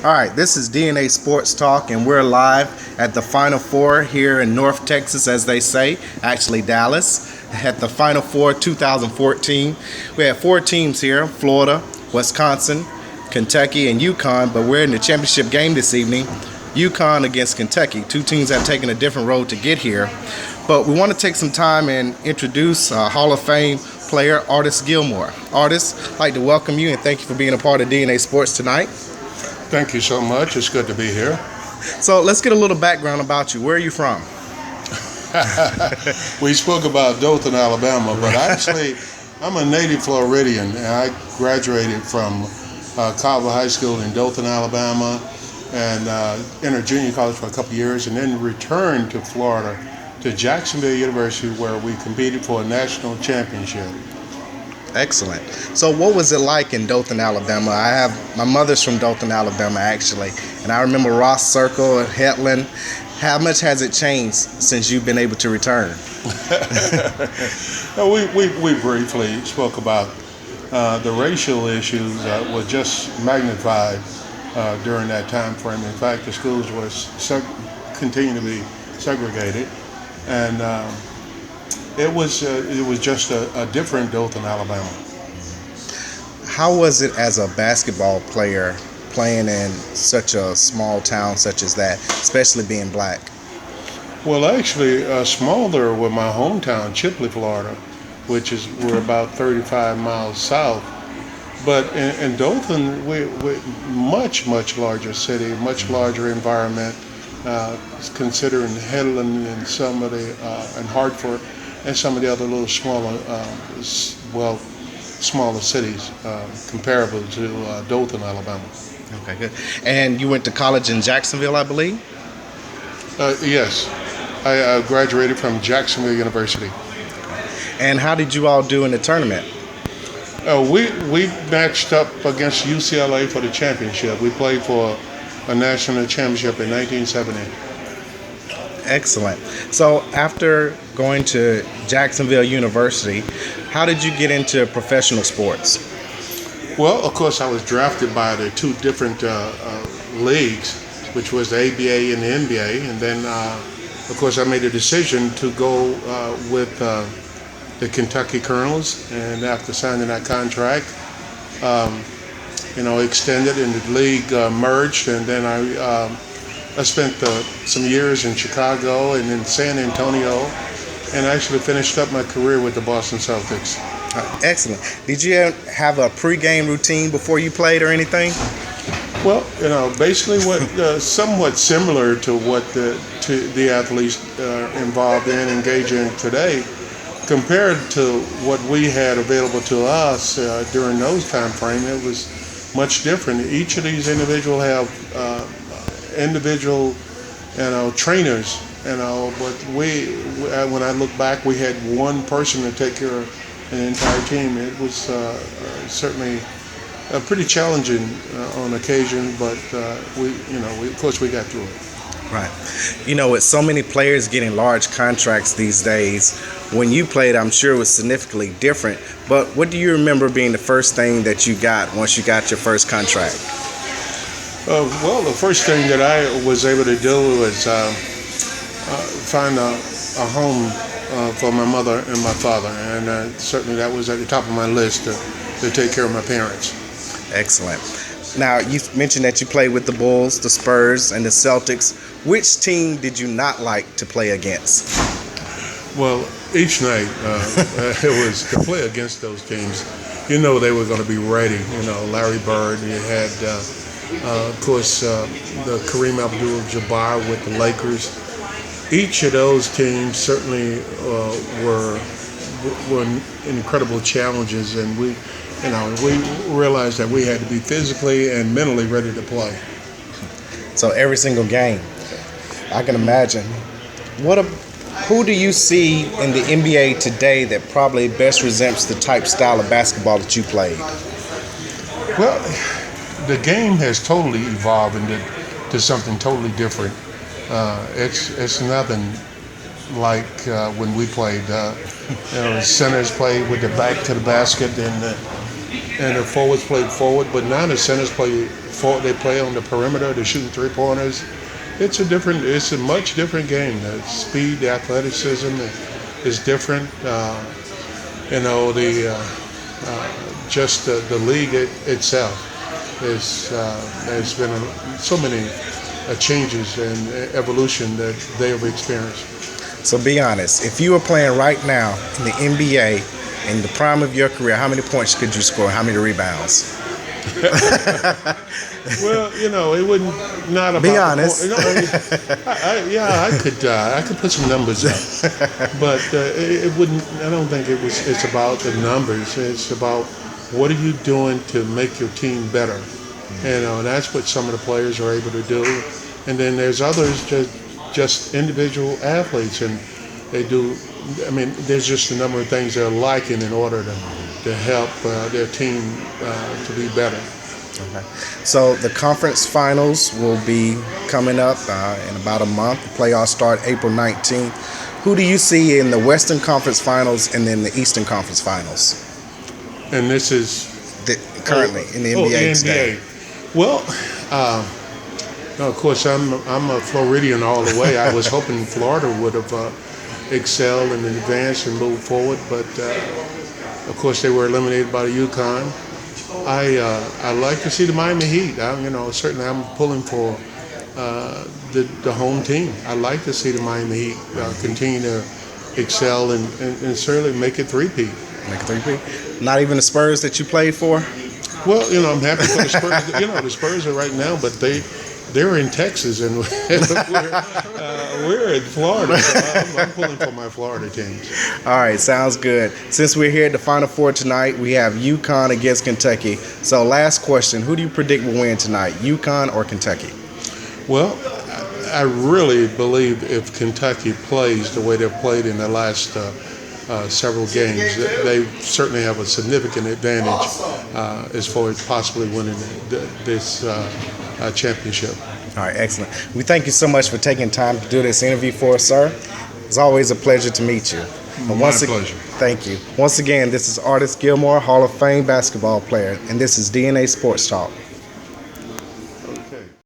All right, this is DNA Sports Talk, and we're live at the Final Four here in North Texas, as they say, actually Dallas, at the Final Four 2014. We have four teams here: Florida, Wisconsin, Kentucky, and UConn, but we're in the championship game this evening. UConn against Kentucky. Two teams have taken a different road to get here, but we want to take some time and introduce Hall of Fame player Artis Gilmore. Artis, I'd like to welcome you and thank you for being a part of DNA Sports tonight. Thank you so much. It's good to be here. So let's get a little background about you. Where are you from? We spoke about Dothan, Alabama, but actually I'm a native Floridian, and I graduated from Carver High School in Dothan, Alabama, and entered junior college for a couple of years, and then returned to Florida to Jacksonville University, where we competed for a national championship. Excellent. So what was it like in Dothan, Alabama? My mother's from Dothan, Alabama, actually, and I remember Ross Circle and Hetland. How much has it changed since you've been able to return? We briefly spoke about the racial issues were just magnified during that time frame. In fact, the schools were continue to be segregated, and it was just a different Dothan, Alabama. How was it as a basketball player playing in such a small town such as that, especially being black? Well, actually, smaller with my hometown, Chipley, Florida, we're about 35 miles south. But in Dothan, we much larger city, much larger environment, considering Headland and some of the and Hartford and some of the other little smaller cities comparable to Dothan, Alabama. Okay, good. And you went to college in Jacksonville, I believe? Yes, I graduated from Jacksonville University. And how did you all do in the tournament? We matched up against UCLA for the championship. We played for a national championship in 1970. Excellent. So after going to Jacksonville University, how did you get into professional sports? Well, of course, I was drafted by the two different leagues, which was the ABA and the NBA. And then, of course, I made a decision to go with the Kentucky Colonels. And after signing that contract, extended and the league merged. And then I spent some years in Chicago and in San Antonio, and I actually finished up my career with the Boston Celtics. Excellent. Did you have a pregame routine before you played or anything? Well, basically what somewhat similar to what the athletes involved in, engage in today, compared to what we had available to us during those time frame. It was much different. Each of these individuals have individual, trainers, but when I look back, we had one person to take care of an entire team. It was certainly pretty challenging on occasion, but of course we got through it. Right. With so many players getting large contracts these days, when you played, I'm sure it was significantly different, but what do you remember being the first thing that you got once you got your first contract? Well, the first thing that I was able to do was find a home for my mother and my father, and certainly that was at the top of my list to take care of my parents. Excellent. Now, you mentioned that you played with the Bulls, the Spurs, and the Celtics. Which team did you not like to play against? Well, each night it was to play against those teams. They were going to be ready. Larry Bird. You had, of course, the Kareem Abdul-Jabbar with the Lakers. Each of those teams certainly were incredible challenges, and we realized that we had to be physically and mentally ready to play. So every single game, I can imagine. Who do you see in the NBA today that probably best resembles the type style of basketball that you played? Well, the game has totally evolved into something totally different. It's nothing like when we played. Centers played with the back to the basket, and and the forwards played forward, but now the centers play forward. They play on the perimeter. They're shooting 3-pointers. It's a much different game. The speed, the athleticism is different. Just the league itself there's been so many changes and evolution that they have experienced. So be honest, if you were playing right now in the NBA in the prime of your career, how many points could you score? How many rebounds? Well, it wouldn't not about. Be honest. I could put some numbers up, but it wouldn't. I don't think it's about the numbers. It's about what are you doing to make your team better. And that's what some of the players are able to do. And then there's others just individual athletes, and they do. I mean, there's just a number of things they're liking in order to help their team to be better. Okay. So the conference finals will be coming up in about a month. The playoffs start April 19th. Who do you see in the Western Conference Finals and then the Eastern Conference Finals? And this is currently in the NBA today. Well, of course, I'm a Floridian all the way. I was hoping Florida would have excelled and advanced and moved forward, but of course they were eliminated by the UConn. I like to see the Miami Heat. Certainly I'm pulling for the home team. I like to see the Miami Heat continue to excel and certainly make it three-peat. Make a three-peat? Not even the Spurs that you played for? Well, I'm happy for the Spurs. The Spurs are right now, but they're in Texas and we're in Florida. So I'm pulling for my Florida teams. All right, sounds good. Since we're here at the Final Four tonight, we have UConn against Kentucky. So last question, who do you predict will win tonight, UConn or Kentucky? Well, I really believe if Kentucky plays the way they've played in the last several games, they certainly have a significant advantage as far as possibly winning this championship. All right, excellent. We thank you so much for taking time to do this interview for us, sir. It's always a pleasure to meet you. My pleasure. Thank you. Once again, this is Artis Gilmore, Hall of Fame basketball player, and this is DNA Sports Talk.